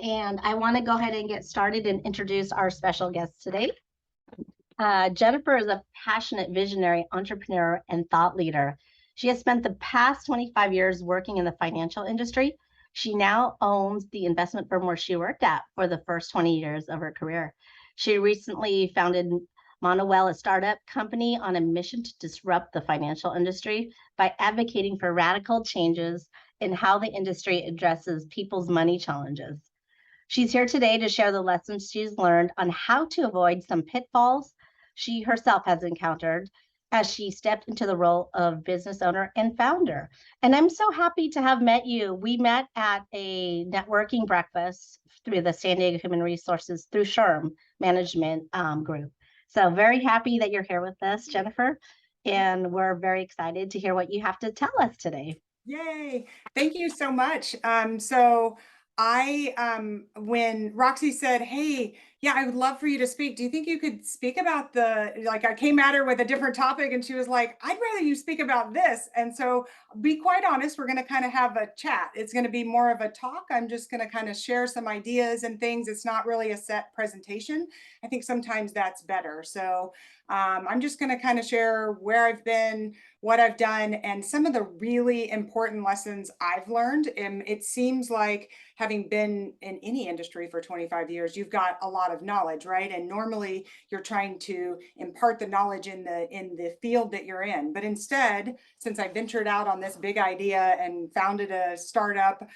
And I want to go ahead and get started and introduce our special guest today. Jennifer is a passionate visionary, entrepreneur, and thought leader. She has spent the past 25 years working in the financial industry. She now owns the investment firm where she worked at for the first 20 years of her career. She recently founded Monowell, a startup company on a mission to disrupt the financial industry by advocating for radical changes in how the industry addresses people's money challenges. She's here today to share the lessons she's learned on how to avoid some pitfalls she herself has encountered as she stepped into the role of business owner and founder. And I'm so happy to have met you. We met at a networking breakfast through the San Diego Human Resources through SHRM Management Group. So very happy that you're here with us, Jennifer. And we're very excited to hear what you have to tell us today. Yay. Thank you so much. When Roxy said, hey, yeah, I would love for you to speak. Do you think you could speak about I came at her with a different topic and she was like, I'd rather you speak about this. And so be quite honest, we're going to kind of have a chat. It's going to be more of a talk. I'm just going to kind of share some ideas and things. It's not really a set presentation. I think sometimes that's better. I'm just going to kind of share where I've been, what I've done, and some of the really important lessons I've learned. And it seems like having been in any industry for 25 years, you've got a lot of knowledge, right? And normally you're trying to impart the knowledge in the field that you're in. But instead, since I ventured out on this big idea and founded a startup,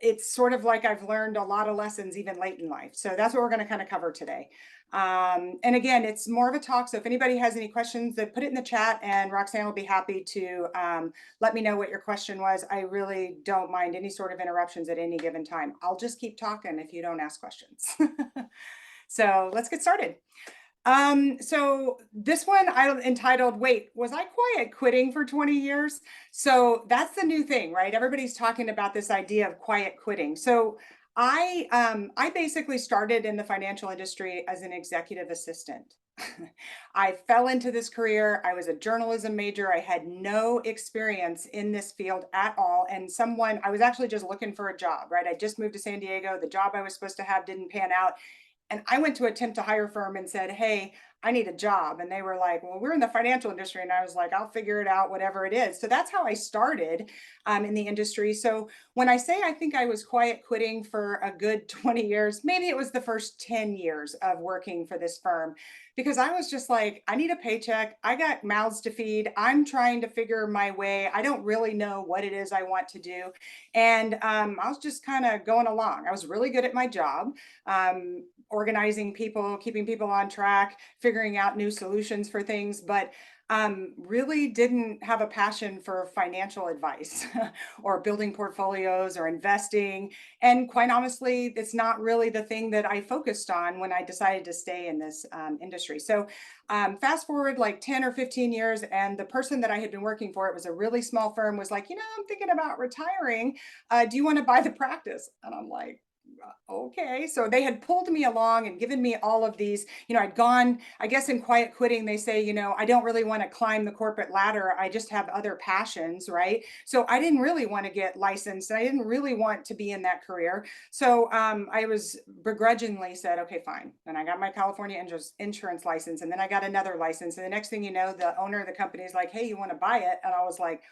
it's sort of like I've learned a lot of lessons even late in life. So that's what we're going to kind of cover today. And again, it's more of a talk. So if anybody has any questions, then put it in the chat and Roxanne will be happy to let me know what your question was. I really don't mind any sort of interruptions at any given time. I'll just keep talking if you don't ask questions. So let's get started. So this one I entitled, Wait, was I quiet quitting for 20 years? So that's the new thing, right? Everybody's talking about this idea of quiet quitting. So I basically started in the financial industry as an executive assistant. I fell into this career. I was a journalism major. I had no experience in this field at all. And I was actually just looking for a job, right? I just moved to San Diego. The job I was supposed to have didn't pan out. And I went to attempt to hire firm and said, hey, I need a job. And they were like, well, we're in the financial industry. And I was like, I'll figure it out, whatever it is. So that's how I started in the industry. So when I say I think I was quiet quitting for a good 20 years, maybe it was the first 10 years of working for this firm, because I was just like, I need a paycheck. I got mouths to feed. I'm trying to figure my way. I don't really know what it is I want to do. And I was just kind of going along. I was really good at my job. Organizing people, keeping people on track, figuring out new solutions for things, but really didn't have a passion for financial advice or building portfolios or investing. And quite honestly, it's not really the thing that I focused on when I decided to stay in this industry. So fast forward like 10 or 15 years, and the person that I had been working for, it was a really small firm, was like, I'm thinking about retiring. Do you want to buy the practice? And I'm like, okay. So they had pulled me along and given me all of these, I'd gone, I guess in quiet quitting, they say, I don't really want to climb the corporate ladder. I just have other passions, right? So I didn't really want to get licensed. I didn't really want to be in that career. So I was begrudgingly said, okay, fine. And I got my California insurance license. And then I got another license. And the next thing you know, the owner of the company is like, hey, you want to buy it? And I was like,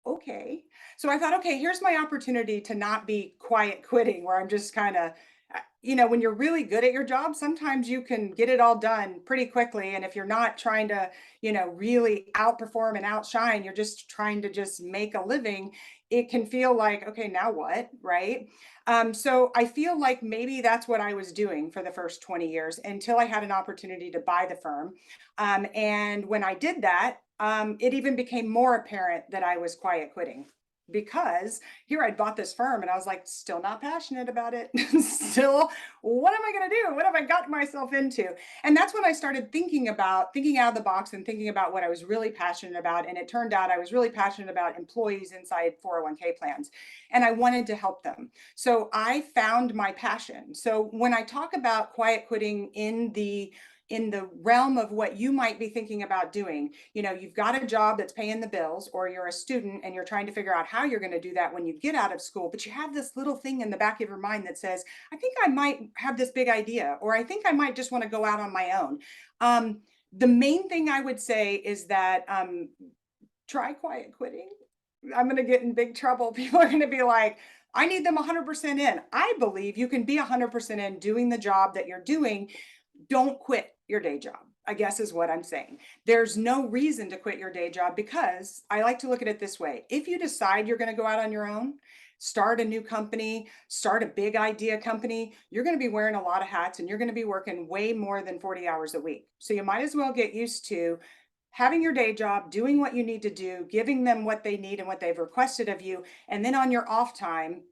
okay. So I thought, okay, here's my opportunity to not be quiet quitting, where I'm just kind of, when you're really good at your job, sometimes you can get it all done pretty quickly. And if you're not trying to, really outperform and outshine, you're just trying to just make a living, it can feel like, okay, now what? Right. So I feel like maybe that's what I was doing for the first 20 years until I had an opportunity to buy the firm. And when I did that, it even became more apparent that I was quiet quitting, because here I'd bought this firm and I was like, still not passionate about it. Still, what am I going to do? What have I gotten myself into? And that's when I started thinking out of the box and thinking about what I was really passionate about. And it turned out I was really passionate about employees inside 401k plans, and I wanted to help them. So I found my passion. So when I talk about quiet quitting in the in the realm of what you might be thinking about doing. You know, you've got a job that's paying the bills, or you're a student and you're trying to figure out how you're going to do that when you get out of school, but you have this little thing in the back of your mind that says, I think I might have this big idea, or I think I might just want to go out on my own. The main thing I would say is that try quiet quitting. I'm going to get in big trouble. People are going to be like, I need them 100% in. I believe you can be 100% in doing the job that you're doing. Don't quit your day job, I guess is what I'm saying. There's no reason to quit your day job, because I like to look at it this way. If you decide you're going to go out on your own, start a new company, start a big idea company, you're going to be wearing a lot of hats and you're going to be working way more than 40 hours a week. So you might as well get used to having your day job, doing what you need to do, giving them what they need and what they've requested of you. And then on your off time,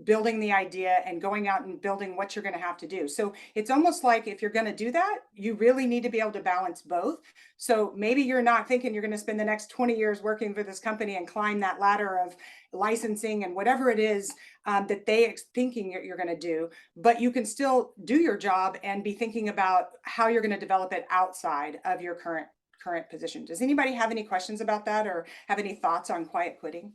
building the idea and going out and building what you're going to have to do. So it's almost like if you're going to do that, you really need to be able to balance both. So maybe you're not thinking you're going to spend the next 20 years working for this company and climb that ladder of licensing and whatever it is that they thinking you're going to do, but you can still do your job and be thinking about how you're going to develop it outside of your current position. Does anybody have any questions about that or have any thoughts on quiet quitting?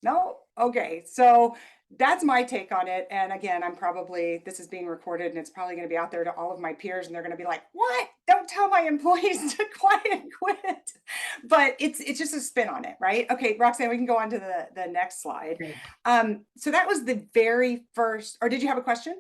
No? Okay. So that's my take on it. And again, this is being recorded and it's probably going to be out there to all of my peers and they're going to be like, what? Don't tell my employees to quiet quit. But it's just a spin on it, right? Okay, Roxanne, we can go on to the next slide. Great. So that was the very first, or did you have a question?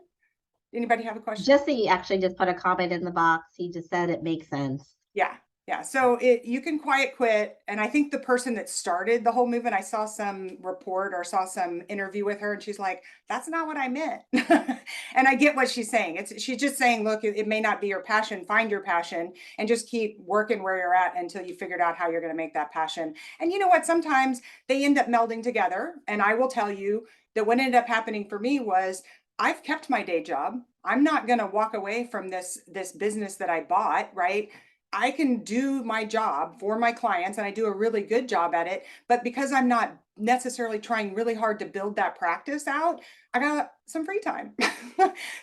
Anybody have a question? Jesse actually just put a comment in the box. He just said it makes sense. Yeah. Yeah. So you can quiet quit. And I think the person that started the whole movement, I saw some report or saw some interview with her and she's like, that's not what I meant. And I get what she's saying. She's just saying, look, it may not be your passion, find your passion and just keep working where you're at until you figured out how you're going to make that passion. And you know what? Sometimes they end up melding together. And I will tell you that what ended up happening for me was I've kept my day job. I'm not going to walk away from this business that I bought, right? I can do my job for my clients and I do a really good job at it. But because I'm not necessarily trying really hard to build that practice out, I got some free time.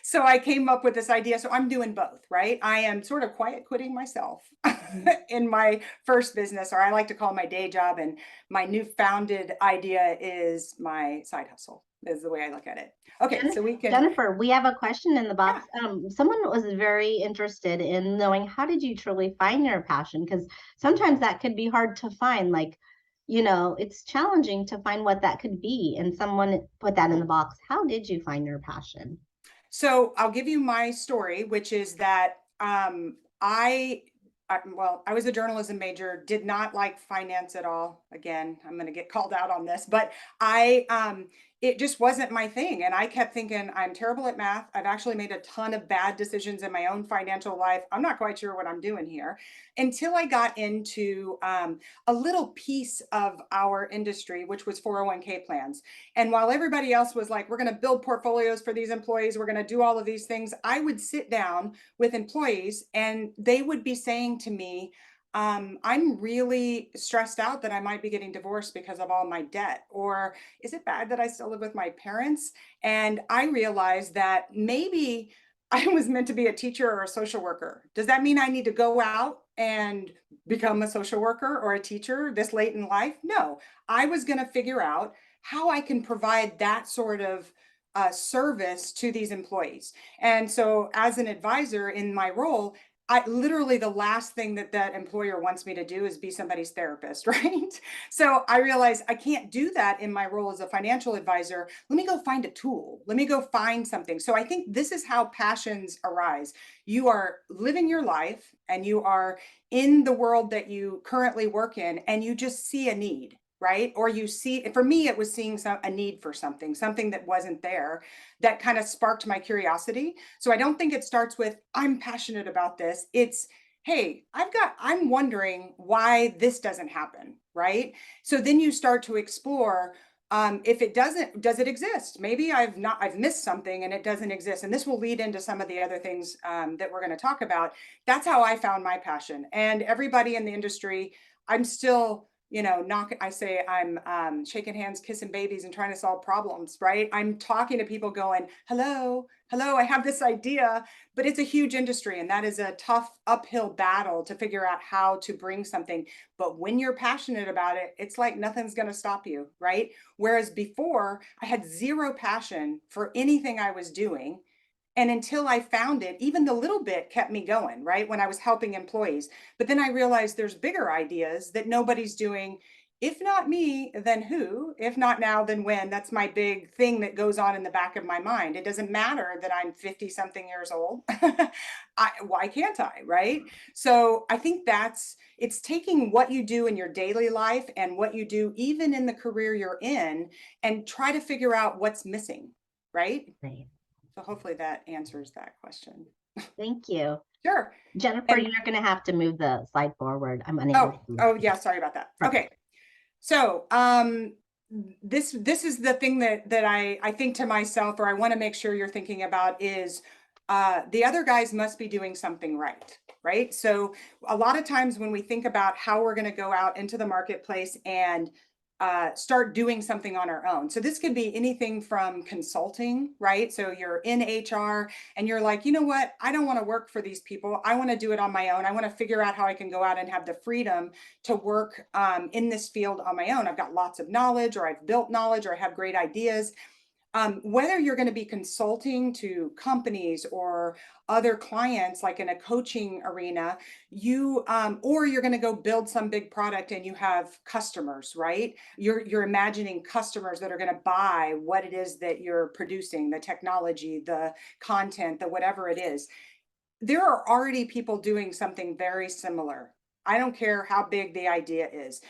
So I came up with this idea. So I'm doing both, right? I am sort of quiet quitting myself in my first business, or I like to call my day job. And my new founded idea is my side hustle, is the way I look at it. Okay, so we can. Jennifer, we have a question in the box. Yeah. Someone was very interested in knowing, how did you truly find your passion? Because sometimes that could be hard to find. Like, it's challenging to find what that could be. And someone put that in the box. How did you find your passion? So I'll give you my story, which is that I was a journalism major, did not like finance at all. Again, I'm going to get called out on this, but it just wasn't my thing. And I kept thinking, I'm terrible at math. I've actually made a ton of bad decisions in my own financial life. I'm not quite sure what I'm doing here, until I got into a little piece of our industry, which was 401k plans. And while everybody else was like, we're going to build portfolios for these employees, we're going to do all of these things, I would sit down with employees and they would be saying to me, I'm really stressed out that I might be getting divorced because of all my debt. Or is it bad that I still live with my parents? And I realized that maybe I was meant to be a teacher or a social worker. Does that mean I need to go out and become a social worker or a teacher this late in life? No, I was going to figure out how I can provide that sort of service to these employees. And so as an advisor in my role, literally the last thing that employer wants me to do is be somebody's therapist, right? So I realized I can't do that in my role as a financial advisor. Let me go find a tool. Let me go find something. So I think this is how passions arise. You are living your life and you are in the world that you currently work in and you just see a need, right? Or you see, for me, it was seeing a need for something that wasn't there, that kind of sparked my curiosity. So I don't think it starts with, I'm passionate about this. It's, hey, I'm wondering why this doesn't happen, right? So then you start to explore, if it doesn't, does it exist? Maybe I've missed something and it doesn't exist. And this will lead into some of the other things that we're going to talk about. That's how I found my passion. And everybody in the industry, I'm still I say I'm shaking hands, kissing babies, and trying to solve problems, right? I'm talking to people going, hello, hello, I have this idea, but it's a huge industry, and that is a tough uphill battle to figure out how to bring something. But when you're passionate about it, it's like nothing's going to stop you, right? Whereas before, I had zero passion for anything I was doing. And until I found it, even the little bit kept me going, right? When I was helping employees. But then I realized there's bigger ideas that nobody's doing. If not me, then who? If not now, then when? That's my big thing that goes on in the back of my mind. It doesn't matter that I'm 50 something years old. Why can't I? Right. So I think it's taking what you do in your daily life and what you do even in the career you're in and try to figure out what's missing. Right. Right. So hopefully that answers that question. Thank you. Sure. Jennifer, And you're going to have to move the slide forward. I'm unable to. oh yeah, sorry about that. Okay. So this is the thing that I think to myself, or I want to make sure you're thinking about is the other guys must be doing something right, right? So a lot of times when we think about how we're going to go out into the marketplace and start doing something on our own. So this could be anything from consulting, right? So you're in HR and you're like, you know what? I don't want to work for these people. I want to do it on my own. I want to figure out how I can go out and have the freedom to work in this field on my own. I've got lots of knowledge, or I've built knowledge, or I have great ideas. Whether you're going to be consulting to companies or other clients, like in a coaching arena, or you're going to go build some big product and you have customers, right? You're imagining customers that are going to buy what it is that you're producing, the technology, the content, the whatever it is. There are already people doing something very similar. I don't care how big the idea is.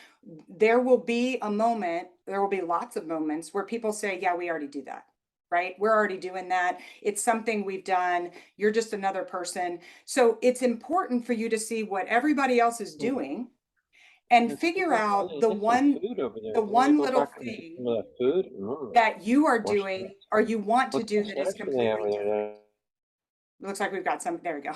There will be lots of moments where people say, yeah, we already do that, right? We're already doing that. It's something we've done. You're just another person. So it's important for you to see what everybody else is doing and figure out the one little thing that you are doing or you want to do that is completely different. Looks like we've got some, there we go.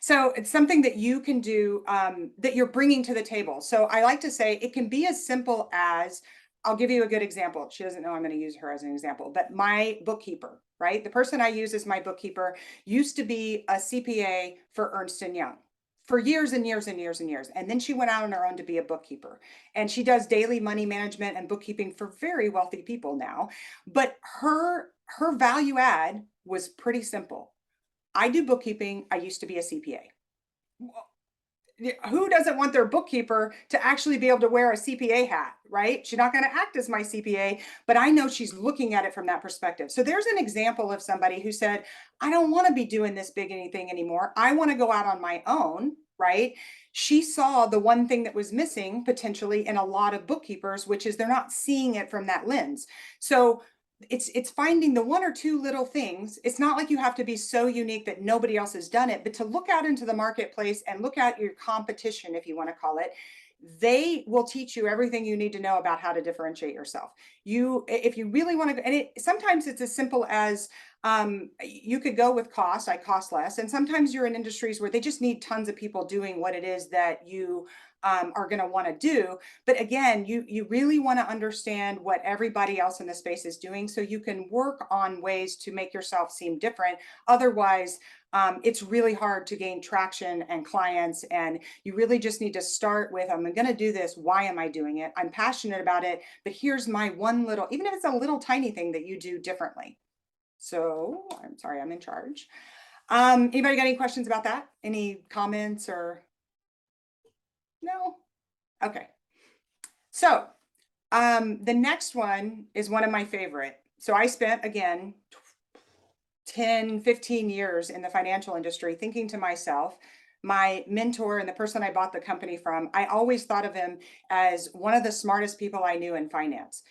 So it's something that you can do that you're bringing to the table. So I like to say it can be as simple as, I'll give you a good example. She doesn't know I'm going to use her as an example, but my bookkeeper, right? The person I use as my bookkeeper used to be a CPA for Ernst & Young for years and years and years and years. And then she went out on her own to be a bookkeeper. And she does daily money management and bookkeeping for very wealthy people now. But her value add was pretty simple. I do bookkeeping. I used to be a CPA. Who doesn't want their bookkeeper to actually be able to wear a CPA hat, right? She's not going to act as my CPA, but I know she's looking at it from that perspective. So there's an example of somebody who said, I don't want to be doing this big anything anymore. I want to go out on my own, right? She saw the one thing that was missing potentially in a lot of bookkeepers, which is they're not seeing it from that lens. So it's finding the one or two little things. It's not like you have to be so unique that nobody else has done it, but to look out into the marketplace and look at your competition, if you want to call it. They will teach you everything you need to know about how to differentiate yourself. If you really want to, and sometimes it's as simple as you could go with cost. I cost less, and sometimes you're in industries where they just need tons of people doing what it is that you are going to want to do. But again, you really want to understand what everybody else in the space is doing so you can work on ways to make yourself seem different. Otherwise, it's really hard to gain traction and clients. And you really just need to start with, I'm going to do this. Why am I doing it? I'm passionate about it, but here's my one little, even if it's a little tiny thing that you do differently. So I'm sorry, I'm in charge. Anybody got any questions about that? Any comments or? No? Okay. So the next one is one of my favorite. So I spent, again, 10, 15 years in the financial industry thinking to myself, my mentor and the person I bought the company from, I always thought of him as one of the smartest people I knew in finance.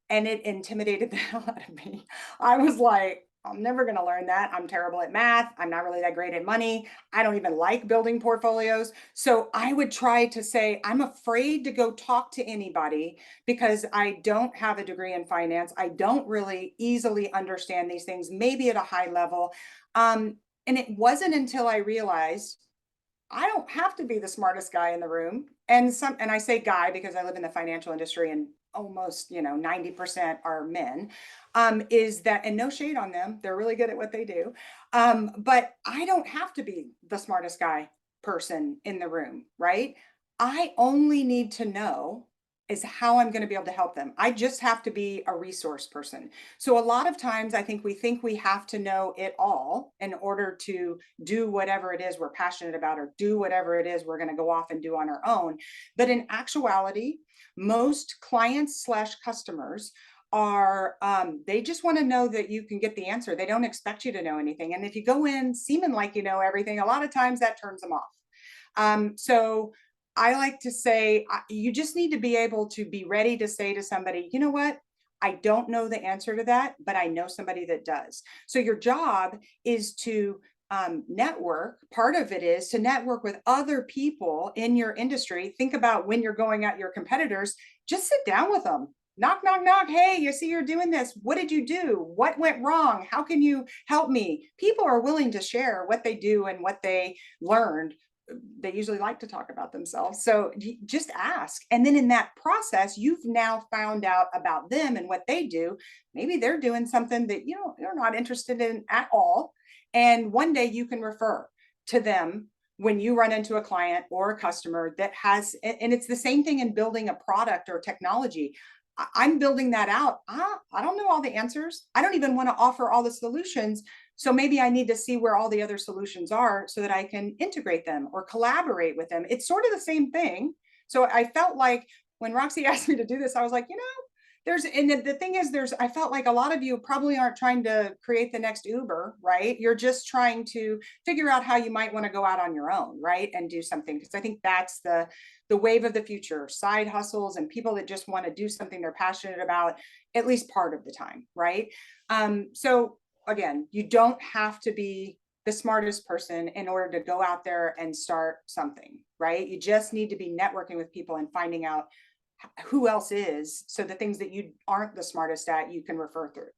And it intimidated the hell out of me. I was like, I'm never going to learn that. I'm terrible at math. I'm not really that great at money. I don't even like building portfolios. So I would try to say, I'm afraid to go talk to anybody because I don't have a degree in finance. I don't really easily understand these things, maybe at a high level. And it wasn't until I realized I don't have to be the smartest guy in the room. and I say guy because I live in the financial industry and almost, 90% are men, is that, and no shade on them, they're really good at what they do. But I don't have to be the smartest guy person in the room, right? I only need to know is how I'm going to be able to help them. I just have to be a resource person. So a lot of times I think we have to know it all in order to do whatever it is we're passionate about or do whatever it is we're going to go off and do on our own. But in actuality, most clients slash customers are they just want to know that you can get the answer. They don't expect you to know anything. And if you go in seeming like you know everything, a lot of times that turns them off. So I like to say you just need to be able to be ready to say to somebody, you know what? I don't know the answer to that, but I know somebody that does. So your job is to network. Part of it is to network with other people in your industry. Think about when you're going at your competitors, just sit down with them. Knock, knock, knock. Hey, you see you're doing this. What did you do? What went wrong? How can you help me? People are willing to share what they do and what they learned. They usually like to talk about themselves. So just ask. And then in that process, you've now found out about them and what they do. Maybe they're doing something that you're not interested in at all. And one day you can refer to them when you run into a client or a customer that has, and it's the same thing in building a product or technology. I'm building that out. I don't know all the answers. I don't even want to offer all the solutions. So maybe I need to see where all the other solutions are so that I can integrate them or collaborate with them. It's sort of the same thing. So I felt like when Roxy asked me to do this, I was like, and the thing is, I felt like a lot of you probably aren't trying to create the next Uber, right? You're just trying to figure out how you might want to go out on your own, right? And do something. Because I think that's the wave of the future, side hustles and people that just want to do something they're passionate about, at least part of the time, right? So again, you don't have to be the smartest person in order to go out there and start something, right? You just need to be networking with people and finding out who else is, so the things that you aren't the smartest at, you can refer through.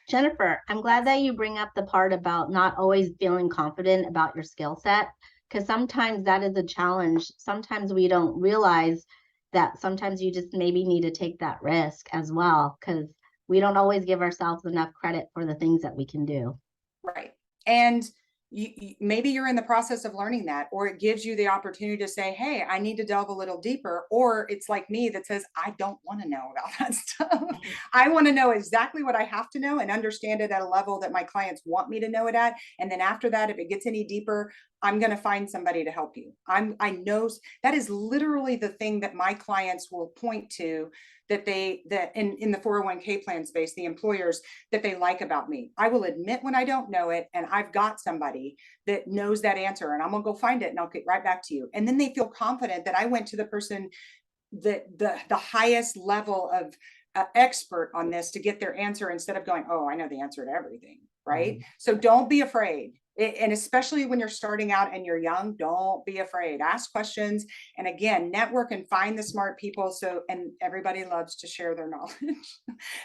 Jennifer, I'm glad that you bring up the part about not always feeling confident about your skill set, because sometimes that is a challenge. Sometimes we don't realize that sometimes you just maybe need to take that risk as well, because we don't always give ourselves enough credit for the things that we can do. Right. And maybe you're in the process of learning that, or it gives you the opportunity to say, hey, I need to delve a little deeper. Or it's like me that says, I don't want to know about that stuff. I want to know exactly what I have to know and understand it at a level that my clients want me to know it at. And then after that, if it gets any deeper, I'm going to find somebody to help you. I know that is literally the thing that my clients will point to, that in the 401k plan space, the employers, that they like about me. I will admit when I don't know it, and I've got somebody that knows that answer, and I'm gonna go find it and I'll get right back to you. And then they feel confident that I went to the person that the highest level of expert on this to get their answer, instead of going, oh, I know the answer to everything, right? So don't be afraid. And especially when you're starting out and you're young, don't be afraid. Ask questions. And again, network and find the smart people. And everybody loves to share their knowledge.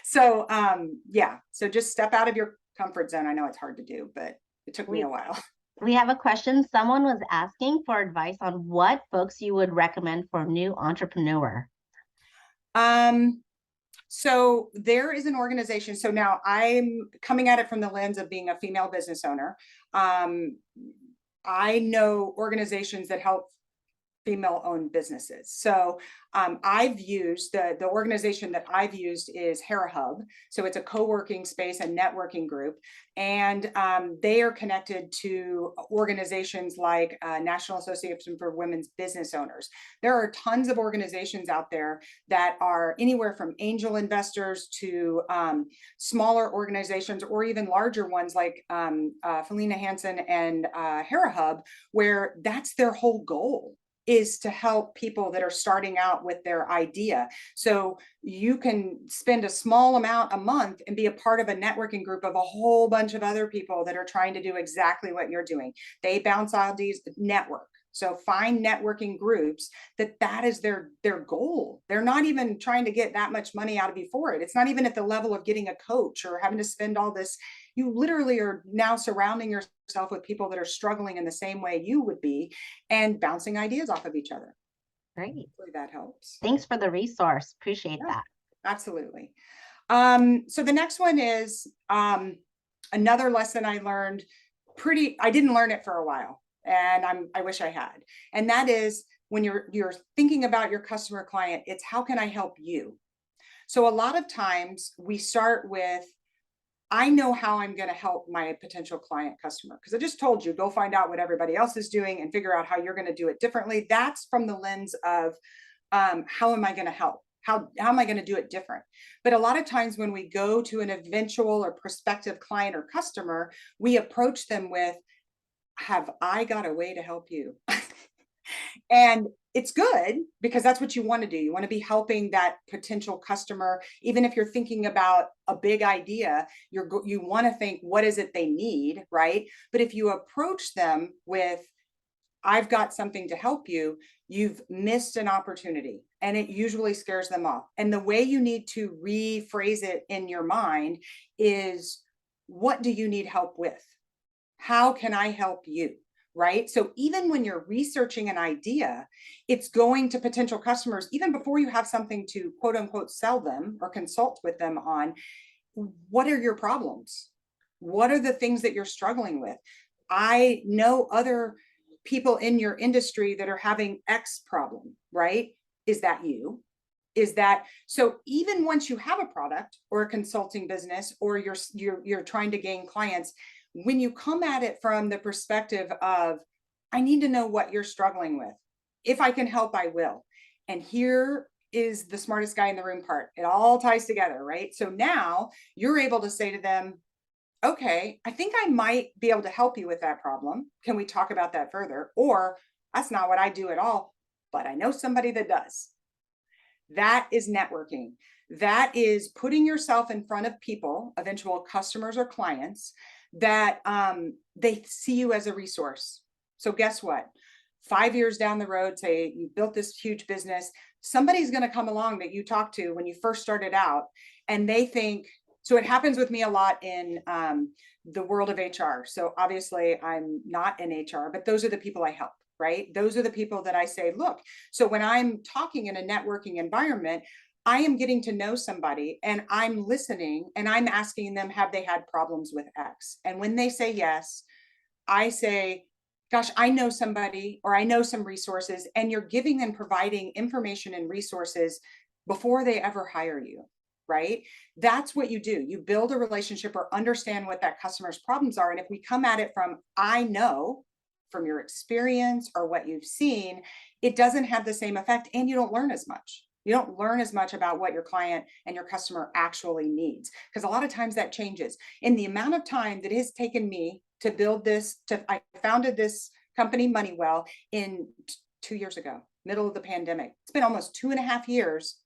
So yeah, so just step out of your comfort zone. I know it's hard to do, but it took me a while. We have a question. Someone was asking for advice on what books you would recommend for a new entrepreneur. So there is an organization. So now I'm coming at it from the lens of being a female business owner. I know organizations that help female-owned businesses. So I've used the organization that I've used is Hera Hub. So it's a co-working space and networking group, and they are connected to organizations like National Association for Women's Business Owners. There are tons of organizations out there that are anywhere from angel investors to smaller organizations, or even larger ones like Felina Hansen and Hera Hub, where that's their whole goal, is to help people that are starting out with their idea. So you can spend a small amount a month and be a part of a networking group of a whole bunch of other people that are trying to do exactly what you're doing. They bounce ideas, network. So find networking groups that is their goal. They're not even trying to get that much money out of you for it. It's not even at the level of getting a coach or having to spend all this. You literally are now surrounding yourself with people that are struggling in the same way you would be, and bouncing ideas off of each other. Great. Hopefully that helps. Thanks for the resource. Appreciate Yeah, that. absolutely. So the next one is another lesson I learned. I didn't learn it for a while, and I wish I had. And that is when you're thinking about your customer client, it's how can I help you? So a lot of times we start with, I know how I'm going to help my potential client customer, because I just told you, go find out what everybody else is doing and figure out how you're going to do it differently. That's from the lens of how am I going to help? How am I going to do it different? But a lot of times when we go to an eventual or prospective client or customer, we approach them with, have I got a way to help you? And it's good because that's what you want to do. You want to be helping that potential customer. Even if you're thinking about a big idea, you want to think, what is it they need, right? But if you approach them with, I've got something to help you, you've missed an opportunity, and it usually scares them off. And the way you need to rephrase it in your mind is, what do you need help with? How can I help you? Right? So even when you're researching an idea, it's going to potential customers, even before you have something to quote unquote sell them or consult with them on. What are your problems? What are the things that you're struggling with? I know other people in your industry that are having X problem, right? Is that you? Is that so? Even once you have a product or a consulting business, or you're trying to gain clients, when you come at it from the perspective of, I need to know what you're struggling with. If I can help, I will. And here is the smartest guy in the room part. It all ties together, right? So now you're able to say to them, okay, I think I might be able to help you with that problem. Can we talk about that further? Or, that's not what I do at all, but I know somebody that does. That is networking. That is putting yourself in front of people, eventual customers or clients, that they see you as a resource. So guess what? 5 years down the road, say you built this huge business, somebody's going to come along that you talked to when you first started out, and they think, so it happens with me a lot in the world of HR. So obviously I'm not in HR, but those are the people I help, right? Those are the people that I say, look, so when I'm talking in a networking environment, I am getting to know somebody and I'm listening and I'm asking them, have they had problems with X? And when they say yes, I say, gosh, I know somebody, or I know some resources, and you're giving them, providing information and resources before they ever hire you, right? That's what you do. You build a relationship or understand what that customer's problems are. And if we come at it from, I know, from your experience or what you've seen, it doesn't have the same effect, and you don't learn as much. You don't learn as much about what your client and your customer actually needs, because a lot of times that changes. In the amount of time that it has taken me to build this, I founded this company, Moneywell, in 2 years ago, middle of the pandemic. It's been almost 2.5 years.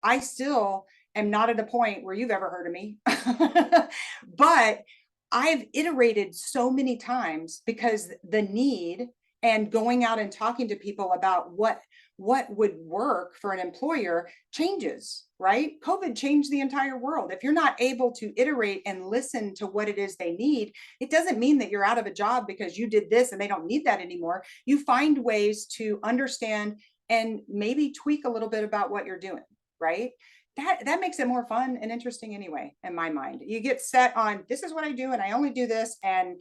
I still am not at a point where you've ever heard of me, but I've iterated so many times because the need, and going out and talking to people about what would work for an employer changes, right? COVID changed the entire world. If you're not able to iterate and listen to what it is they need, it doesn't mean that you're out of a job because you did this and they don't need that anymore. You find ways to understand and maybe tweak a little bit about what you're doing, right? That makes it more fun and interesting anyway, in my mind. You get set on, this is what I do and I only do this, and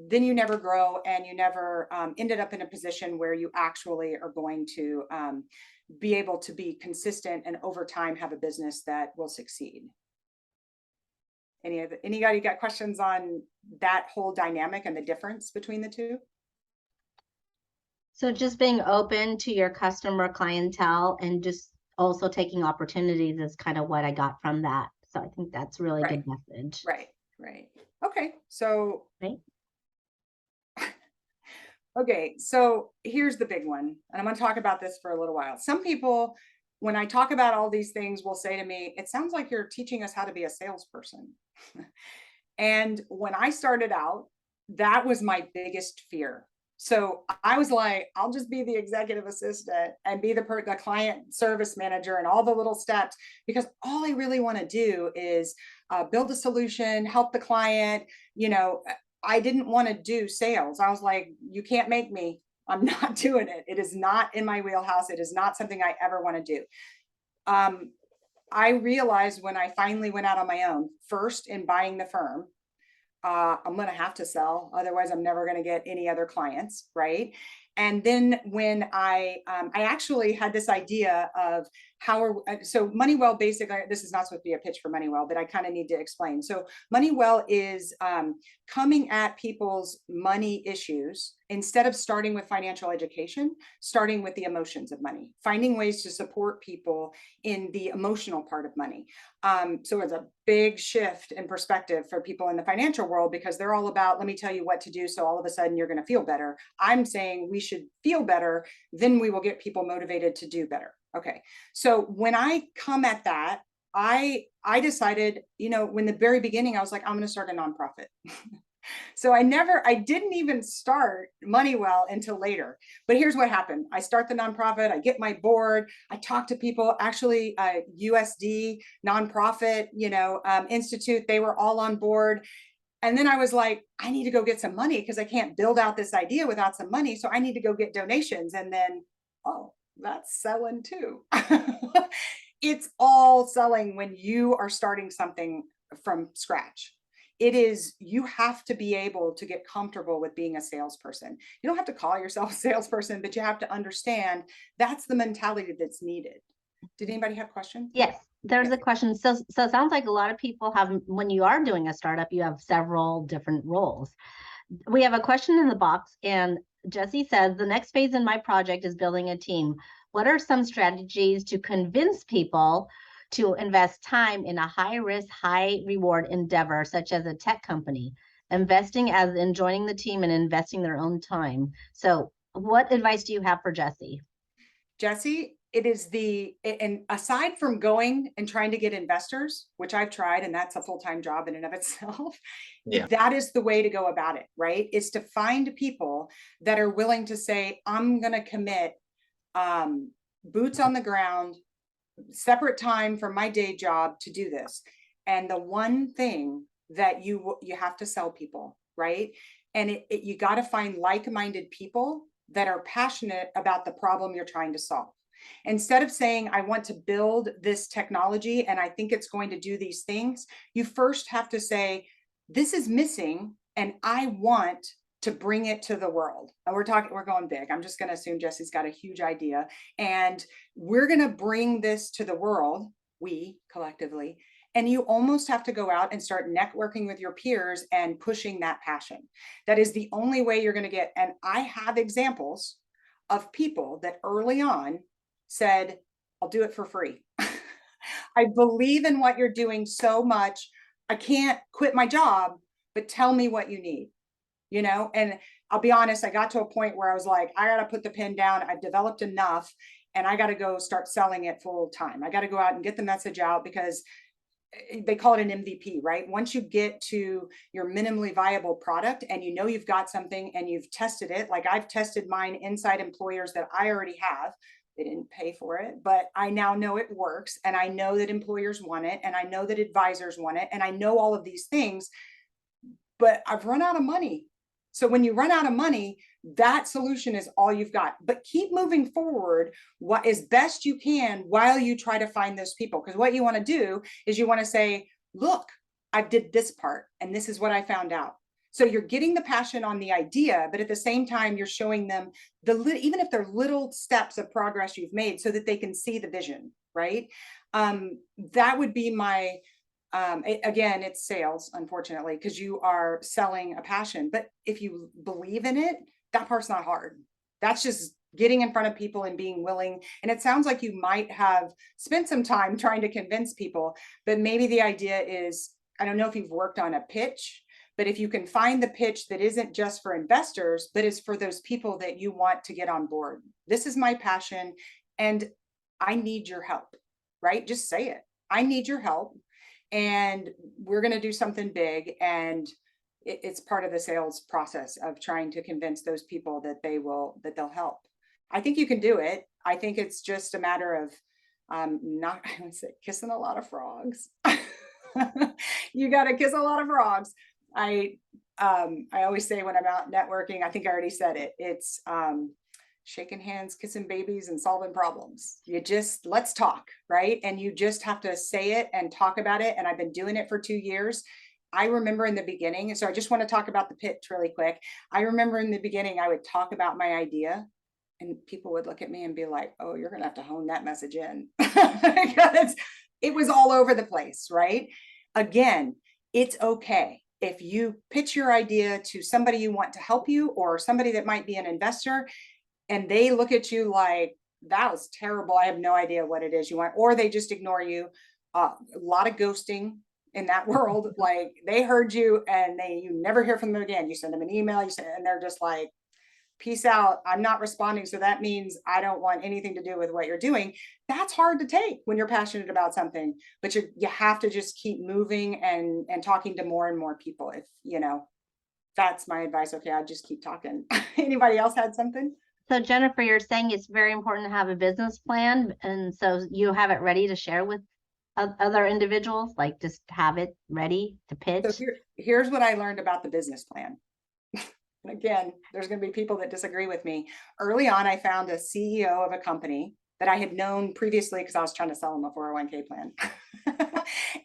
then you never grow, and you never ended up in a position where you actually are going to be able to be consistent and over time have a business that will succeed. Anybody got questions on that whole dynamic and the difference between the two? So just being open to your customer clientele and just also taking opportunities is kind of what I got from that. So I think that's a really good message. Right. Okay. So Right. Okay, so here's the big one, and I'm going to talk about this for a little while. Some people, when I talk about all these things, will say to me, it sounds like you're teaching us how to be a salesperson. And when I started out, that was my biggest fear. So I was like, I'll just be the executive assistant and be the client service manager and all the little steps, because all I really want to do is build a solution, help the client. I didn't want to do sales. I was like, you can't make me. I'm not doing it. It is not in my wheelhouse. It is not something I ever want to do. I realized when I finally went out on my own, first in buying the firm, I'm going to have to sell. Otherwise, I'm never going to get any other clients. Right. And then when I actually had this idea of so Moneywell, basically, this is not supposed to be a pitch for Moneywell, but I kind of need to explain. So Moneywell is coming at people's money issues instead of starting with financial education, starting with the emotions of money, finding ways to support people in the emotional part of money. So it's a big shift in perspective for people in the financial world, because they're all about, let me tell you what to do, so all of a sudden you're going to feel better. I'm saying we should feel better, then we will get people motivated to do better. Okay. So when I come at that, I decided, when the very beginning, I was like, I'm going to start a nonprofit. So I didn't even start Moneywell until later. But here's what happened. I start the nonprofit, I get my board, I talk to people, actually USD nonprofit, institute, they were all on board. And then I was like, I need to go get some money because I can't build out this idea without some money. So I need to go get donations. And then, oh, that's selling too. It's all selling when you are starting something from scratch. You have to be able to get comfortable with being a salesperson. You don't have to call yourself a salesperson, but you have to understand that's the mentality that's needed. Did anybody have questions? Yes, there's Yes. a question. So it sounds like a lot of people have, when you are doing a startup, you have several different roles. We have a question in the box, and Jesse says, the next phase in my project is building a team. What are some strategies to convince people to invest time in a high risk, high reward endeavor, such as a tech company, investing as in joining the team and investing their own time? So what advice do you have for Jesse? Jesse, and aside from going and trying to get investors, which I've tried, and that's a full-time job in and of itself, Yeah. that is the way to go about it, right? Is to find people that are willing to say, I'm going to commit boots on the ground, separate time from my day job to do this. And the one thing that you have to sell people, right? And you got to find like-minded people that are passionate about the problem you're trying to solve. Instead of saying, I want to build this technology and I think it's going to do these things, you first have to say, this is missing and I want to bring it to the world. And we're going big. I'm just going to assume Jesse's got a huge idea and we're going to bring this to the world, we collectively. And you almost have to go out and start networking with your peers and pushing that passion. That is the only way you're going to get. And I have examples of people that early on said, I'll do it for free. I believe in what you're doing so much. I can't quit my job, but tell me what you need. And I'll be honest, I got to a point where I was like, I got to put the pen down. I've developed enough and I got to go start selling it full time. I got to go out and get the message out because they call it an MVP, right? Once you get to your minimally viable product and you've got something and you've tested it, like I've tested mine inside employers that I already have. They didn't pay for it, but I now know it works. And I know that employers want it. And I know that advisors want it. And I know all of these things, but I've run out of money. So when you run out of money, that solution is all you've got. But keep moving forward what is best you can while you try to find those people. Because what you want to do is you want to say, look, I did this part and this is what I found out. So you're getting the passion on the idea, but at the same time, you're showing them even if they're little steps of progress you've made so that they can see the vision, right? That would be my again, it's sales, unfortunately, because you are selling a passion. But if you believe in it, that part's not hard. That's just getting in front of people and being willing. And it sounds like you might have spent some time trying to convince people, but maybe the idea is, I don't know if you've worked on a pitch, but if you can find the pitch that isn't just for investors, but is for those people that you want to get on board. This is my passion and I need your help, right? Just say it. I need your help. And we're going to do something big. And it's part of the sales process of trying to convince those people that they'll help. I think you can do it. I think it's just a matter of I would say kissing a lot of frogs. You got to kiss a lot of frogs. I always say when I'm out networking, I think I already said it. It's shaking hands, kissing babies, and solving problems. Let's talk, right? And you just have to say it and talk about it. And I've been doing it for 2 years. I remember in the beginning, so I just want to talk about the pitch really quick. I remember in the beginning, I would talk about my idea and people would look at me and be like, oh, you're going to have to hone that message in because it was all over the place, right? Again, it's okay if you pitch your idea to somebody you want to help you or somebody that might be an investor and they look at you like, that was terrible. I have no idea what it is you want, or they just ignore you. A lot of ghosting in that world. Like they heard you and you never hear from them again. You send them an email, and they're just like, peace out, I'm not responding. So that means I don't want anything to do with what you're doing. That's hard to take when you're passionate about something, but you have to just keep moving and talking to more and more people. If that's my advice. Okay, I just keep talking. Anybody else had something? So Jennifer, you're saying it's very important to have a business plan, and so you have it ready to share with other individuals, like just have it ready to So pitch. here's what I learned about the business plan. And again, there's going to be people that disagree with me. Early on, I found a CEO of a company that I had known previously because I was trying to sell him a 401k plan.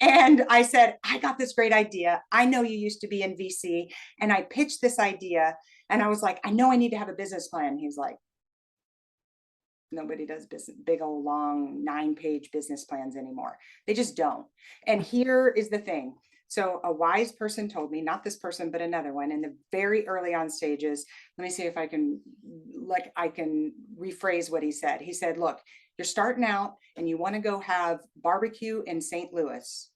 And I said, I got this great idea. I know you used to be in VC. And I pitched this idea. And I was like, I know I need to have a business plan. He's like, nobody does big old long 9-page business plans anymore. They just don't. And here is the thing. So a wise person told me, not this person, but another one in the very early on stages. Let me see if I can rephrase what he said. He said, look, you're starting out and you want to go have barbecue in St. Louis.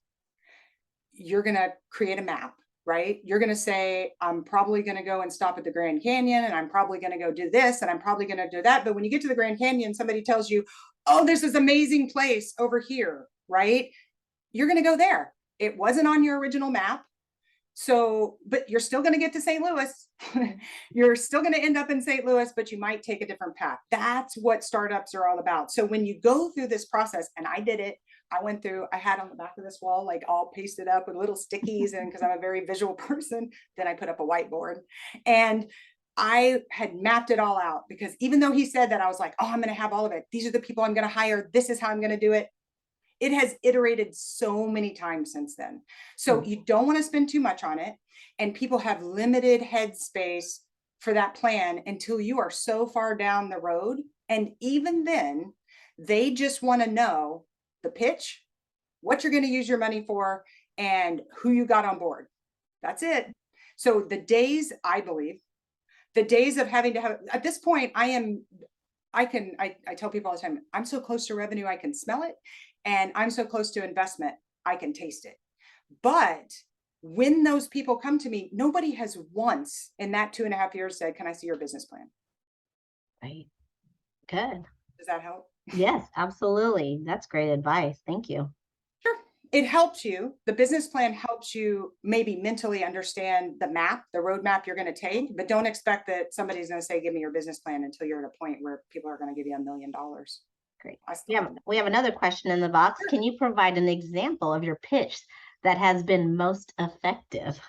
You're going to create a map, right? You're going to say, I'm probably going to go and stop at the Grand Canyon and I'm probably going to go do this and I'm probably going to do that. But when you get to the Grand Canyon, somebody tells you, oh, there's this amazing place over here, right? You're going to go there. It wasn't on your original map. So, but you're still going to get to St. Louis. You're still going to end up in St. Louis, but you might take a different path. That's what startups are all about. So when you go through this process, and I did it, I had on the back of this wall, like all pasted up with little stickies. And because I'm a very visual person, then I put up a whiteboard and I had mapped it all out because even though he said that, I was like, oh, I'm going to have all of it. These are the people I'm going to hire. This is how I'm going to do it. It has iterated so many times since then. So you don't want to spend too much on it. And people have limited headspace for that plan until you are so far down the road. And even then, they just want to know the pitch, what you're going to use your money for, and who you got on board. That's it. So the days, I believe, the days of having to have, at this point, I tell people all the time, I'm so close to revenue, I can smell it. And I'm so close to investment, I can taste it. But when those people come to me, nobody has once in that 2.5 years said, can I see your business plan? Right. Good. Does that help? Yes, absolutely. That's great advice. Thank you. Sure. It helps you. The business plan helps you maybe mentally understand the map, the roadmap you're going to take, but don't expect that somebody's going to say, give me your business plan until you're at a point where people are going to give you $1 million. Great. We have another question in the box. Sure. Can you provide an example of your pitch that has been most effective?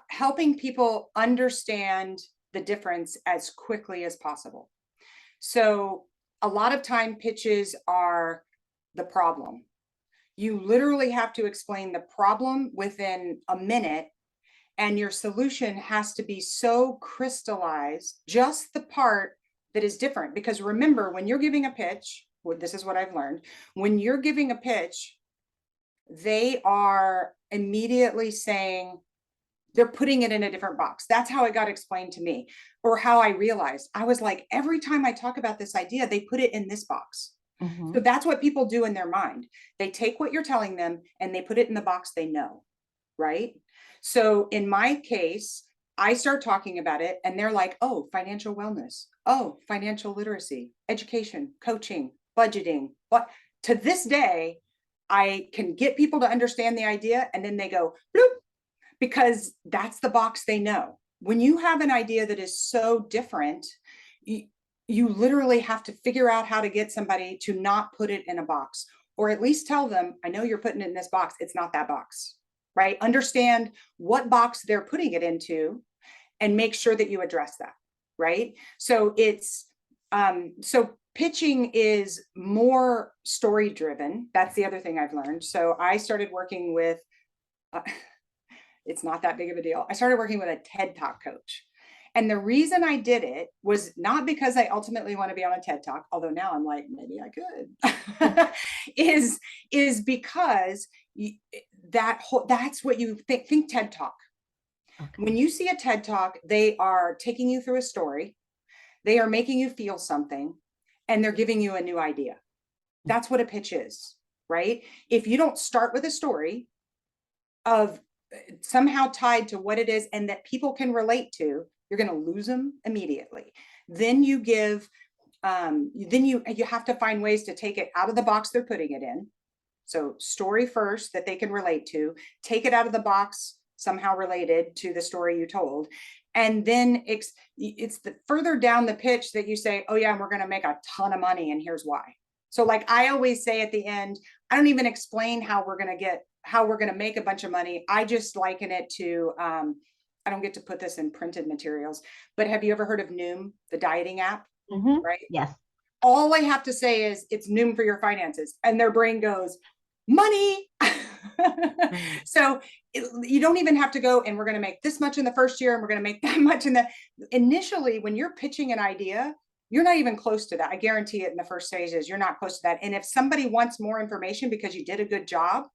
Helping people understand the difference as quickly as possible. So a lot of time pitches are the problem. You literally have to explain the problem within a minute, and your solution has to be so crystallized, just the part that is different. Because remember, when you're giving a pitch, well, this is what I've learned, when you're giving a pitch, they are immediately saying, they're putting it in a different box. That's how it got explained to me, or how I realized. I was like, every time I talk about this idea, they put it in this box. Mm-hmm. So that's what people do in their mind. They take what you're telling them and they put it in the box they know, right? So in my case, I start talking about it and they're like, oh, financial wellness, oh, financial literacy, education, coaching, budgeting. But to this day, I can get people to understand the idea and then they go, bloop, because that's the box they know. When you have an idea that is so different, you literally have to figure out how to get somebody to not put it in a box, or at least tell them, I know you're putting it in this box. It's not that box, right? Understand what box they're putting it into and make sure that you address that, right? So it's, so pitching is more story driven. That's the other thing I've learned. So I started working with, it's not that big of a deal. I started working with a TED Talk coach. And the reason I did it was not because I ultimately want to be on a TED Talk, although now I'm like, maybe I could, is because that's what you think TED Talk. Okay. When you see a TED Talk, they are taking you through a story, they are making you feel something, and they're giving you a new idea. That's what a pitch is, right? If you don't start with a story of somehow tied to what it is and that people can relate to, you're going to lose them immediately. Then you give, then you have to find ways to take it out of the box they're putting it in. So story first that they can relate to, take it out of the box somehow related to the story you told. And then it's the further down the pitch that you say, oh yeah, we're going to make a ton of money and here's why. So like I always say at the end, I don't even explain how we're going to make a bunch of money. I just liken it to, I don't get to put this in printed materials, but have you ever heard of Noom, the dieting app? Right? Yes. All I have to say is it's Noom for your finances. And their brain goes, money. So you don't even have to go and we're going to make this much in the first year and we're going to make that much in the initially when you're pitching an idea, you're not even close to that. I guarantee it in the first stages, you're not close to that. And if somebody wants more information because you did a good job,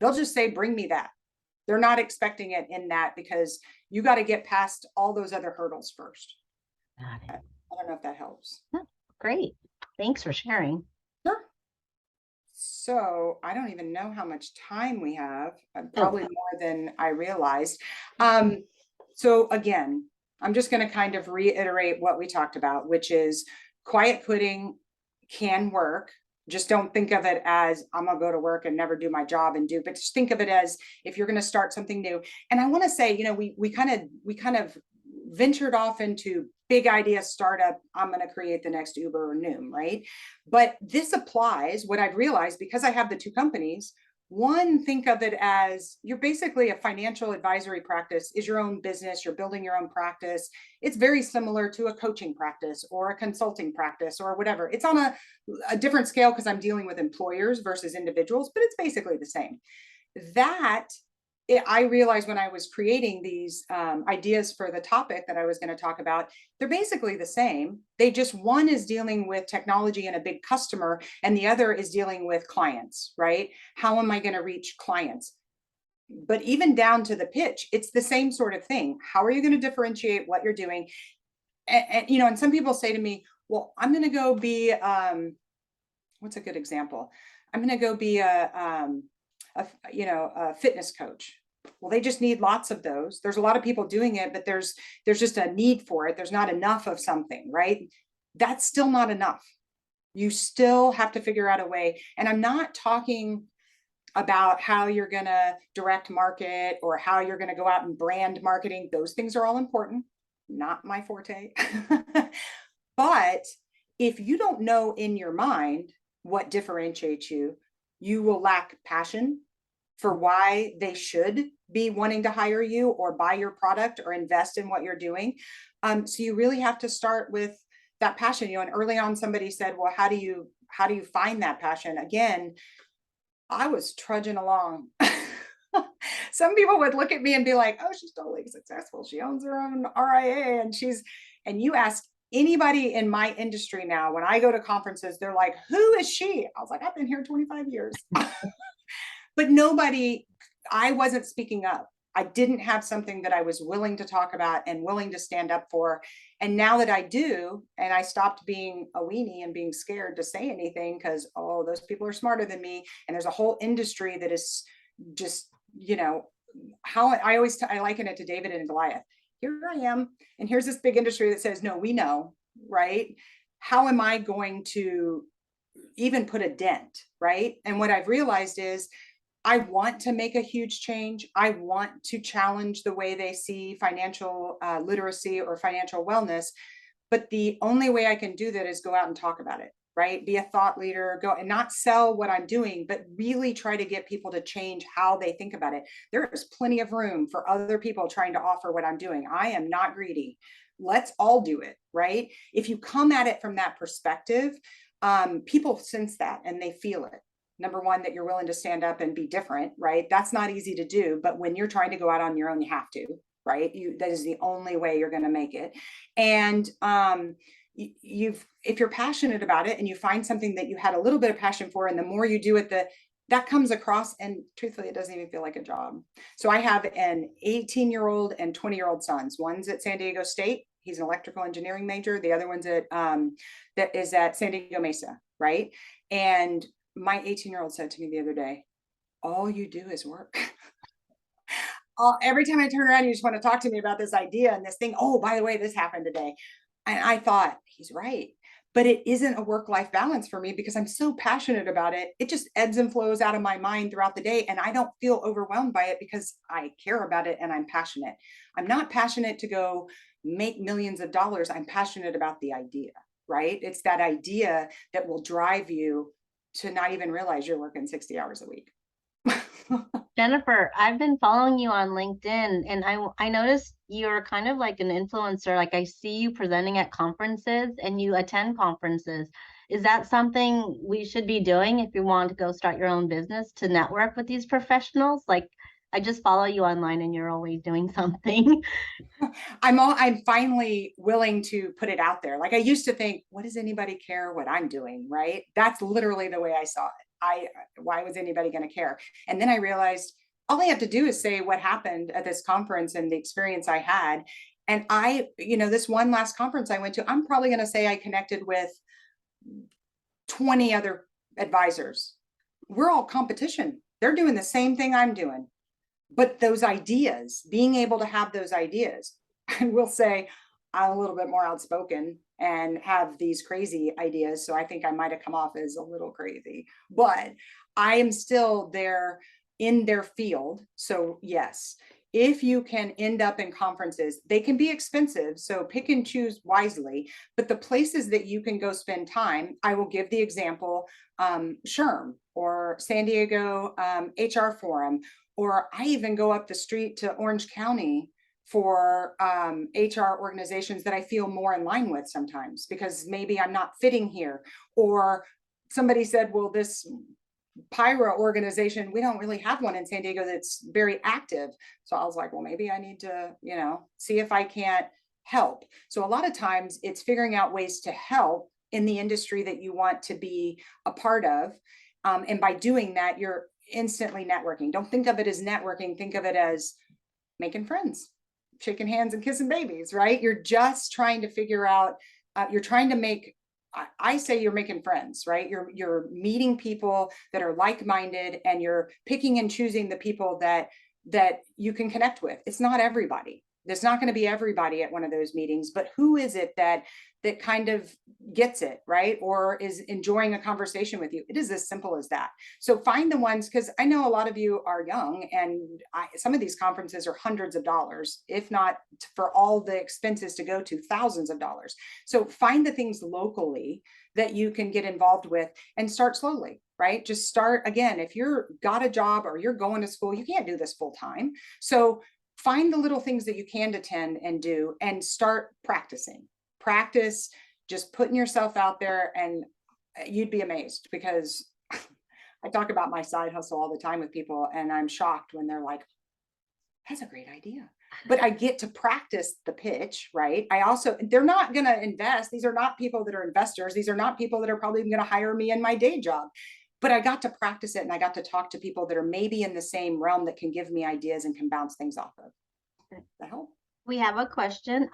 they'll just say, bring me that. They're not expecting it in that because you got to get past all those other hurdles first. Got it. I don't know if that helps. Great. Thanks for sharing. Sure. So I don't even know how much time we have, probably more than I realized. So again, I'm just going to kind of reiterate what we talked about, which is quiet quitting can work. Just don't think of it as I'm gonna go to work and never do my job but just think of it as if you're going to start something new. And I want to say, we kind of ventured off into big idea startup. I'm going to create the next Uber or Noom, right? But this applies. What I've realized because I have the two companies, one, think of it as you're basically a financial advisory practice is your own business. You're building your own practice. It's very similar to a coaching practice or a consulting practice or whatever. It's on a different scale because I'm dealing with employers versus individuals, but it's basically the same. I realized when I was creating these ideas for the topic that I was going to talk about, they're basically the same. They just, one is dealing with technology and a big customer, and the other is dealing with clients, right? How am I going to reach clients? But even down to the pitch, it's the same sort of thing. How are you going to differentiate what you're doing? And some people say to me, well, I'm going to go be, what's a good example? I'm going to go be a fitness coach. Well, they just need lots of those. There's a lot of people doing it, but there's just a need for it. There's not enough of something, right? That's still not enough. You still have to figure out a way. And I'm not talking about how you're going to direct market or how you're going to go out and brand marketing. Those things are all important. Not my forte. But if you don't know in your mind what differentiates you, you will lack passion for why they should be wanting to hire you or buy your product or invest in what you're doing. So you really have to start with that passion. And early on, somebody said, well, how do you find that passion? Again, I was trudging along. Some people would look at me and be like, oh, she's totally successful. She owns her own RIA and you ask anybody in my industry now, when I go to conferences, they're like, who is she? I was like, I've been here 25 years. But I wasn't speaking up. I didn't have something that I was willing to talk about and willing to stand up for. And now that I do, and I stopped being a weenie and being scared to say anything because, oh, those people are smarter than me. And there's a whole industry that is just, how I liken it to David and Goliath. Here I am. And here's this big industry that says, no, we know, right? How am I going to even put a dent, right? And what I've realized is I want to make a huge change. I want to challenge the way they see financial literacy or financial wellness. But the only way I can do that is go out and talk about it, right? Be a thought leader, go and not sell what I'm doing, but really try to get people to change how they think about it. There is plenty of room for other people trying to offer what I'm doing. I am not greedy. Let's all do it, right? If you come at it from that perspective, people sense that and they feel it. Number one, that you're willing to stand up and be different, right? That's not easy to do, but when you're trying to go out on your own, you have to, right? That is the only way you're going to make it. And if you're passionate about it and you find something that you had a little bit of passion for, and the more you do it, that comes across, and truthfully, it doesn't even feel like a job. So I have an 18-year-old and 20-year-old sons. One's at San Diego State. He's an electrical engineering major. The other one's that is at San Diego Mesa, right? And my 18-year-old said to me the other day, all you do is work. Every time I turn around, you just want to talk to me about this idea and this thing. Oh, by the way, this happened today. And I thought, he's right. But it isn't a work-life balance for me because I'm so passionate about it. It just ebbs and flows out of my mind throughout the day. And I don't feel overwhelmed by it because I care about it and I'm passionate. I'm not passionate to go make millions of dollars. I'm passionate about the idea, right? It's that idea that will drive you to not even realize you're working 60 hours a week. Jennifer, I've been following you on LinkedIn and I noticed you're kind of like an influencer. Like I see you presenting at conferences and you attend conferences. Is that something we should be doing if you want to go start your own business to network with these professionals? Like I just follow you online and you're always doing something. I'm finally willing to put it out there. Like I used to think, what does anybody care what I'm doing? Right? That's literally the way I saw it. Why was anybody going to care? And then I realized all I have to do is say what happened at this conference and the experience I had. And this one last conference I went to, I'm probably going to say I connected with 20 other advisors. We're all competition. They're doing the same thing I'm doing. But those ideas, being able to have those ideas, I will say I'm a little bit more outspoken and have these crazy ideas. So I think I might have come off as a little crazy, but I am still there in their field. So yes, if you can end up in conferences, they can be expensive. So pick and choose wisely, but the places that you can go spend time, I will give the example, SHRM or San Diego HR Forum, or I even go up the street to Orange County for HR organizations that I feel more in line with sometimes because maybe I'm not fitting here. Or somebody said, well, this PIRA organization, we don't really have one in San Diego that's very active. So I was like, well, maybe I need to, see if I can't help. So a lot of times it's figuring out ways to help in the industry that you want to be a part of. And by doing that, you're instantly networking. Don't think of it as networking. Think of it as making friends, shaking hands and kissing babies, right? You're just trying to figure out, you're trying to make, I say you're making friends, right? You're meeting people that are like-minded and you're picking and choosing the people that you can connect with. It's not everybody. There's not going to be everybody at one of those meetings, but who is it that kind of gets it, right? Or is enjoying a conversation with you? It is as simple as that. So find the ones, because I know a lot of you are young and some of these conferences are hundreds of dollars, if not for all the expenses to go to, thousands of dollars. So find the things locally that you can get involved with and start slowly, right? Just start again. If you're got a job or you're going to school, you can't do this full time. So find the little things that you can attend and do and start practicing. Practice just putting yourself out there, and you'd be amazed because I talk about my side hustle all the time with people and I'm shocked when they're like, that's a great idea. But I get to practice the pitch, right? They're not going to invest. These are not people that are investors. These are not people that are probably going to hire me in my day job. But I got to practice it and I got to talk to people that are maybe in the same realm that can give me ideas and can bounce things off of. That help? We have a question.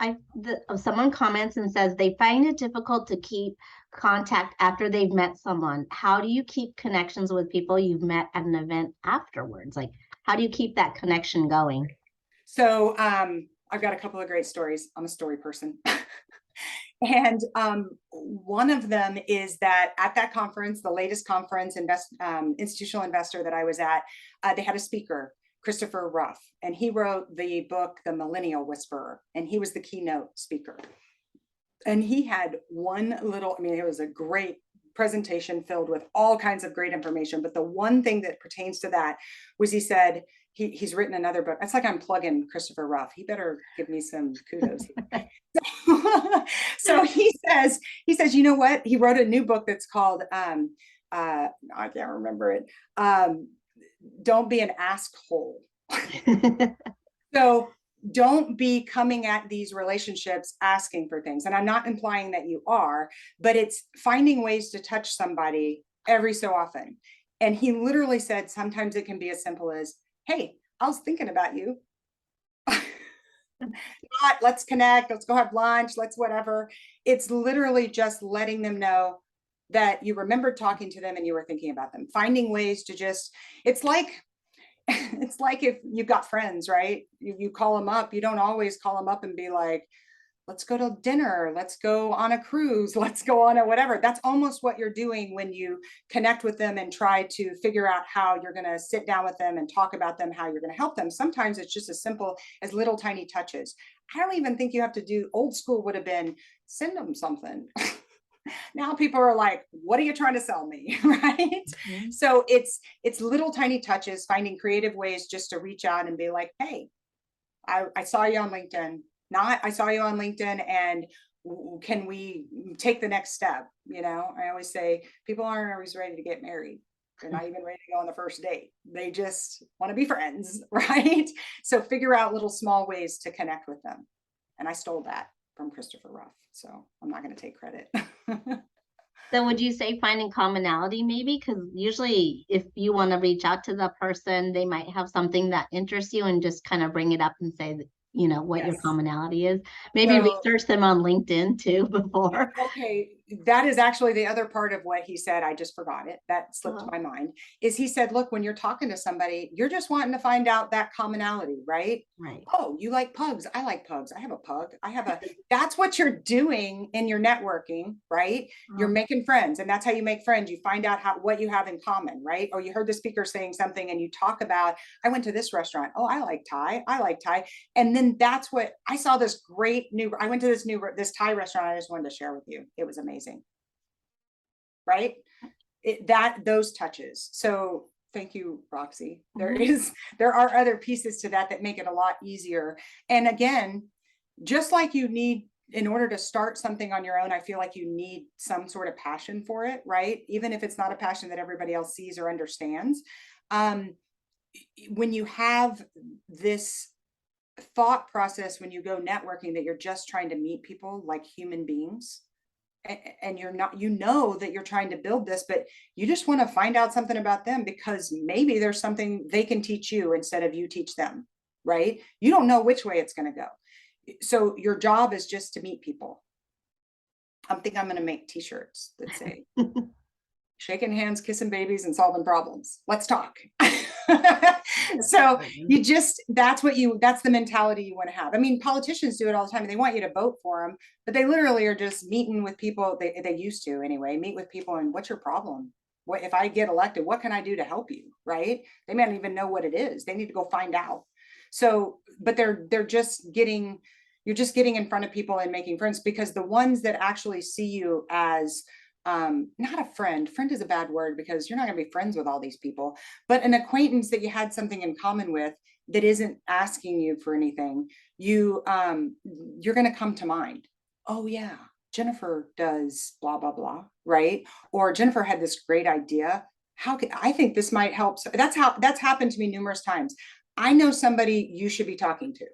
Someone comments and says they find it difficult to keep contact after they've met someone. How do you keep connections with people you've met at an event afterwards? Like, how do you keep that connection going? So I've got a couple of great stories. I'm a story person. And one of them is that at that conference, the latest conference, institutional investor that I was at, they had a speaker, Christopher Ruff, and he wrote the book, The Millennial Whisperer, and he was the keynote speaker. And he had one little, it was a great presentation filled with all kinds of great information. But the one thing that pertains to that was he said, he's written another book. It's like I'm plugging Christopher Ruff. He better give me some kudos. So he says, you know what? He wrote a new book that's called, I can't remember it. Don't be an asshole. So don't be coming at these relationships asking for things. And I'm not implying that you are, but it's finding ways to touch somebody every so often. And he literally said, sometimes it can be as simple as, hey, I was thinking about you. Not let's connect, let's go have lunch, let's whatever. It's literally just letting them know that you remembered talking to them and you were thinking about them. Finding ways to just, it's like if you've got friends, right? You call them up. You don't always call them up and be like, let's go to dinner, let's go on a cruise, let's go on a whatever. That's almost what you're doing when you connect with them and try to figure out how you're going to sit down with them and talk about them, how you're going to help them. Sometimes it's just as simple as little tiny touches. I don't even think you have to do, old school would have been send them something. Now people are like, what are you trying to sell me? Right. Mm-hmm. So it's little tiny touches, finding creative ways just to reach out and be like, hey, I saw you on LinkedIn. I saw you on LinkedIn, and can we take the next step? You know, I always say people aren't always ready to get married. They're not even ready to go on the first date. They just want to be friends, right? So figure out little small ways to connect with them. And I stole that from Christopher Ruff, so I'm not going to take credit. So would you say finding commonality maybe? Because usually if you want to reach out to the person, they might have something that interests you and just kind of bring it up and say, you know, what your commonality is. Maybe research them on LinkedIn too before. Okay, that is actually the other part of what he said. I just forgot it. That slipped my mind. Is he said, look, when you're talking to somebody, you're just wanting to find out that commonality, right? Right. Oh, you like pugs. I like pugs. I have a pug. That's what you're doing in your networking, right? You're making friends, and that's how you make friends. You find out what you have in common, right? Or you heard the speaker saying something and you talk about, I went to this restaurant. Oh, I like Thai. And then that's what I saw, this great I went to this Thai restaurant. I just wanted to share with you. It was amazing. Right? Those touches. So thank you, Roxy. There are other pieces to that make it a lot easier. And again, just like you need, in order to start something on your own, I feel like you need some sort of passion for it, right? Even if it's not a passion that everybody else sees or understands. When you have this thought process, when you go networking, that you're just trying to meet people like human beings, and you're not, you know that you're trying to build this, but you just want to find out something about them because maybe there's something they can teach you instead of you teach them, right? You don't know which way it's going to go. So your job is just to meet people. I think I'm going to make t-shirts that say shaking hands, kissing babies, and solving problems. Let's talk. So that's the mentality you want to have. I mean, politicians do it all the time, and they want you to vote for them, but they literally are just meeting with people. They used to anyway, meet with people and what's your problem? What if I get elected? What can I do to help you? Right? They may not even know what it is. They need to go find out. So, but you're just getting in front of people and making friends, because the ones that actually see you as not a friend is a bad word, because you're not going to be friends with all these people, but an acquaintance that you had something in common with that isn't asking you for anything, you're going to come to mind. Oh yeah, Jennifer does blah, blah, blah. Right. Or Jennifer had this great idea. I think this might help. So that's happened to me numerous times. I know somebody you should be talking to,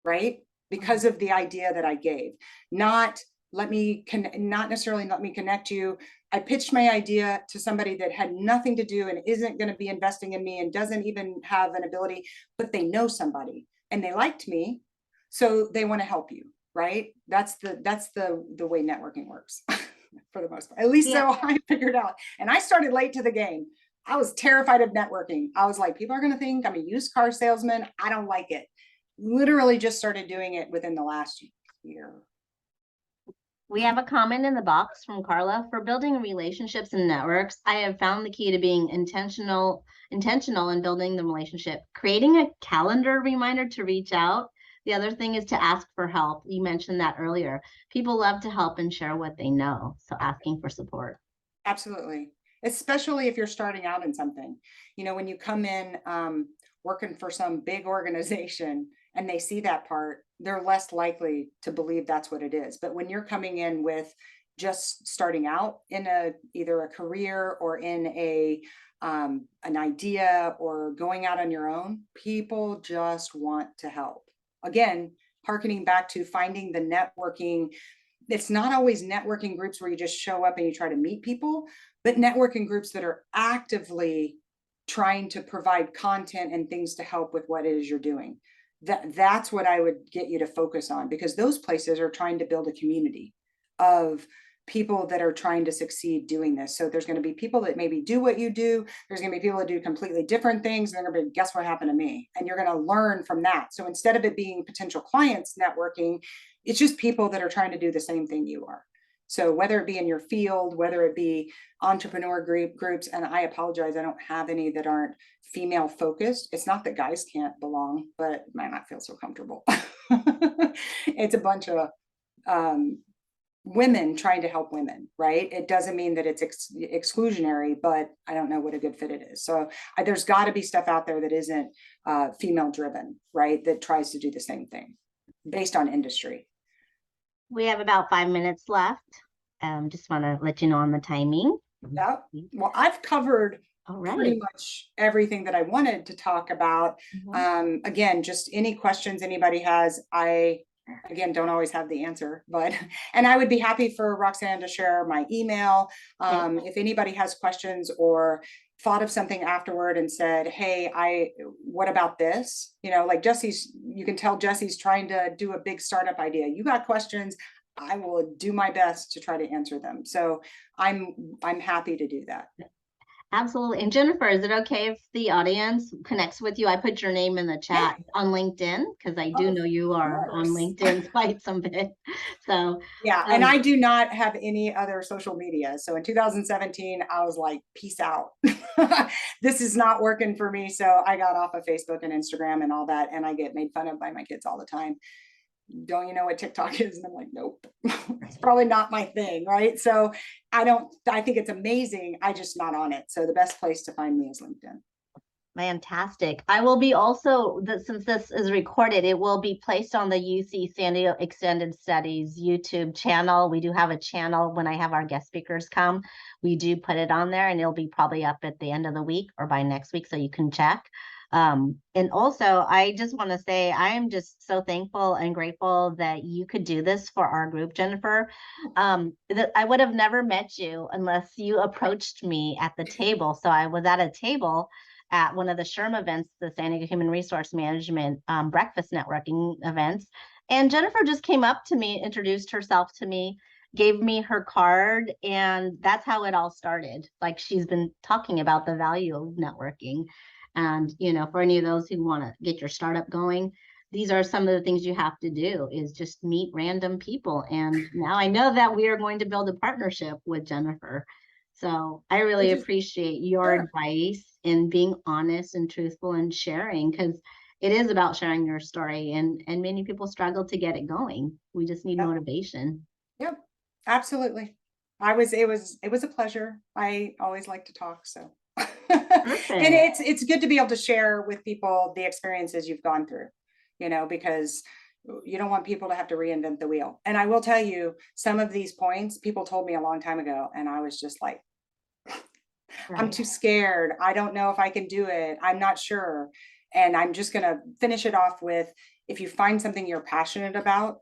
right? Because of the idea that I gave, not necessarily let me connect you. I pitched my idea to somebody that had nothing to do and isn't going to be investing in me and doesn't even have an ability, but they know somebody and they liked me, so they want to help you, right? That's the way networking works for the most part. At least so I figured out. And I started late to the game. I was terrified of networking. I was like, people are going to think I'm a used car salesman. I don't like it. Literally just started doing it within the last year. We have a comment in the box from Carla. For building relationships and networks, I have found the key to being intentional in building the relationship. Creating a calendar reminder to reach out. The other thing is to ask for help. You mentioned that earlier. People love to help and share what they know, so asking for support. Absolutely. Especially if you're starting out in something. You know, when you come in working for some big organization and they see that part, they're less likely to believe that's what it is. But when you're coming in with just starting out in either a career or in an idea or going out on your own, people just want to help. Again, harkening back to finding the networking, it's not always networking groups where you just show up and you try to meet people, but networking groups that are actively trying to provide content and things to help with what it is you're doing. That's what I would get you to focus on, because those places are trying to build a community of people that are trying to succeed doing this. So there's going to be people that maybe do what you do. There's going to be people that do completely different things. And they're going to be, guess what happened to me? And you're going to learn from that. So instead of it being potential clients networking, it's just people that are trying to do the same thing you are. So whether it be in your field, whether it be entrepreneur groups, and I apologize, I don't have any that aren't female focused. It's not that guys can't belong, but it might not feel so comfortable. It's a bunch of women trying to help women, right? It doesn't mean that it's exclusionary, but I don't know what a good fit it is. So there's got to be stuff out there that isn't female driven, right? That tries to do the same thing based on industry. We have about 5 minutes left. Just want to let you know on the timing. Yeah. Well, I've covered pretty much everything that I wanted to talk about. Again, just any questions anybody has, I again don't always have the answer, but and I would be happy for Roxanne to share my email. If anybody has questions or thought of something afterward and said, hey, what about this? You know, like you can tell Jesse's trying to do a big startup idea. You got questions, I will do my best to try to answer them. So I'm happy to do that. Absolutely. And Jennifer, is it okay if the audience connects with you? I put your name in the chat on LinkedIn, because I do know you are on LinkedIn quite some bit. So yeah, and I do not have any other social media. So in 2017, I was like, peace out. This is not working for me. So I got off of Facebook and Instagram and all that, and I get made fun of by my kids all the time. Don't you know what TikTok is? And I'm like, nope, it's probably not my thing, right? So I think it's amazing. I just not on it. So the best place to find me is LinkedIn. Fantastic. I will be also, since this is recorded, it will be placed on the UC San Diego Extended Studies YouTube channel. We do have a channel when I have our guest speakers come. We do put it on there, and it'll be probably up at the end of the week or by next week, so you can check. And also, I just want to say I am just so thankful and grateful that you could do this for our group, Jennifer. That I would have never met you unless you approached me at the table. So I was at a table at one of the SHRM events, the San Diego Human Resource Management breakfast networking events. And Jennifer just came up to me, introduced herself to me, gave me her card, and that's how it all started. Like, she's been talking about the value of networking. And, you know, for any of those who want to get your startup going, these are some of the things you have to do, is just meet random people. And now I know that we are going to build a partnership with Jennifer. So I really appreciate your advice and being honest and truthful and sharing, because it is about sharing your story, and many people struggle to get it going. We just need motivation. Yep, absolutely. It was a pleasure. I always like to talk, so. And it's good to be able to share with people the experiences you've gone through, you know, because you don't want people to have to reinvent the wheel. And I will tell you, some of these points people told me a long time ago, and I was just like, I'm too scared. I don't know if I can do it. I'm not sure. And I'm just going to finish it off with, if you find something you're passionate about,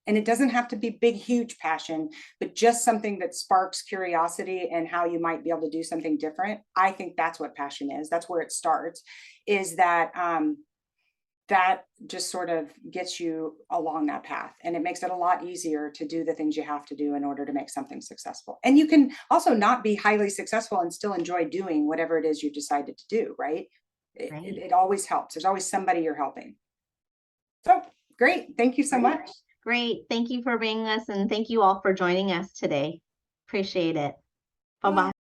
and it doesn't have to be big, huge passion, but just something that sparks curiosity and how you might be able to do something different. I think that's what passion is. That's where it starts, is that that just sort of gets you along that path, and it makes it a lot easier to do the things you have to do in order to make something successful. And you can also not be highly successful and still enjoy doing whatever it is you decided to do, right? It always helps. There's always somebody you're helping. So great. Thank you so much. Great. Thank you for being us, and thank you all for joining us today. Appreciate it. Bye-bye.